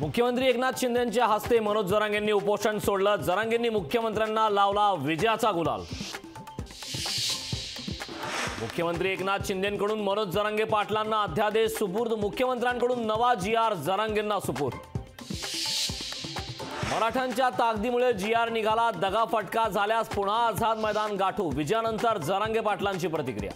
मुख्यमंत्री एकनाथ शिंदेंच्या हस्ते मनोज जरांगेंनी उपोषण सोडलं। जरांगेंनी मुख्यमंत्र्यांना लावला विजयाचा गुलाल। मुख्यमंत्री एकनाथ शिंदेंकडून मनोज जरांगे पाटलांना अध्यादेश सुपूर्द। मुख्यमंत्र्यांकडून नवा जीआर जरांगेंना सुपूर्द। मराठ्यांच्या ताकदीमुळे जीआर निघाला, दगाफटका झाल्यास पुन्हा आझाद मैदान गाठू। विजयानंतर जरांगे पाटलांची प्रतिक्रिया।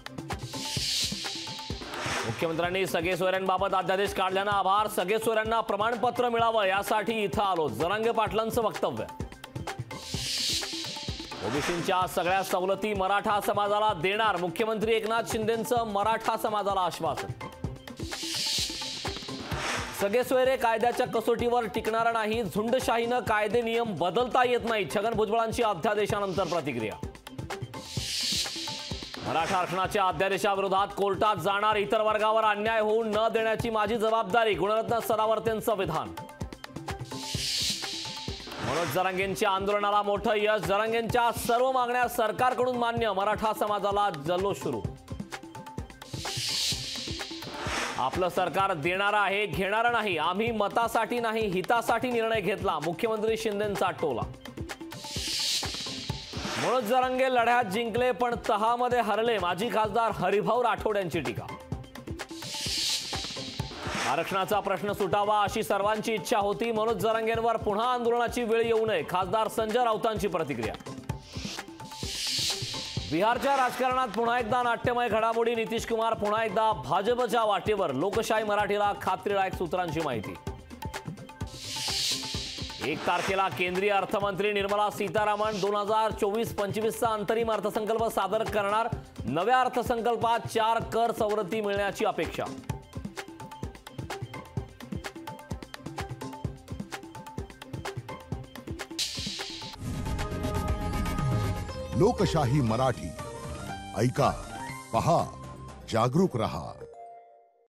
मुख्यमंत्र्यांनी सगळे सोयऱ्यांबाबत अध्यादेश काढल्याने आभार। सगळे सोयऱ्यांना प्रमाणपत्र मिळावं यासाठी इथं आलो। जरांगे पाटलांचं वक्तव्य। ओबीसींच्या सगळ्या सवलती मराठा समाजाला देणार। मुख्यमंत्री एकनाथ शिंदेंचं मराठा समाजाला आश्वासन। सगळे सोयरे कायद्याच्या कसोटीवर टिकणार नाही। झुंडशाहीनं कायदे नियम बदलता येत नाही। छगन भुजबळांची अध्यादेशानंतर प्रतिक्रिया। मराठा आरक्षणाच्या अध्यादेशाविरोधात कोर्टात जाणार। इतर वर्गावर अन्याय होऊ न देण्याची माझी जबाबदारी। गुणरत्न सदावर्तेंचं विधान। मनोज जरांगेंच्या आंदोलनाला मोठं यश। जरांगेंच्या सर्व मागण्या सरकारकडून मान्य। मराठा समाजाला जल्लोष सुरू। आपलं सरकार देणारं आहे, घेणारं नाही। आम्ही मतासाठी नाही, हितासाठी निर्णय घेतला। मुख्यमंत्री शिंदेंचा टोला। मनोज जरांगे लढ्यात जिंकले पण तहामध्ये हरले। माजी खासदार हरिभाऊ राठोड यांची टीका। आरक्षणाचा प्रश्न सुटावा अशी सर्वांची इच्छा होती। मनोज जरांगेंवर पुन्हा आंदोलनाची वेळ येऊ नये। खासदार संजय राऊतांची प्रतिक्रिया। बिहारच्या राजकारणात पुन्हा एकदा नाट्यमय घडामोडी। नितीश कुमार पुन्हा एकदा भाजपच्या वाटेवर। लोकशाही मराठीला खात्रीलायक सूत्रांची माहिती। 1 तारखेला केंद्रीय अर्थमंत्री निर्मला सीतारामन 2024-25चा अंतरिम अर्थसंकल्प सादर करणार। नव्या अर्थसंकल्पात 4 कर सवलती मिळण्याची अपेक्षा। लोकशाही मराठी ऐका, पहा, जागरूक रहा।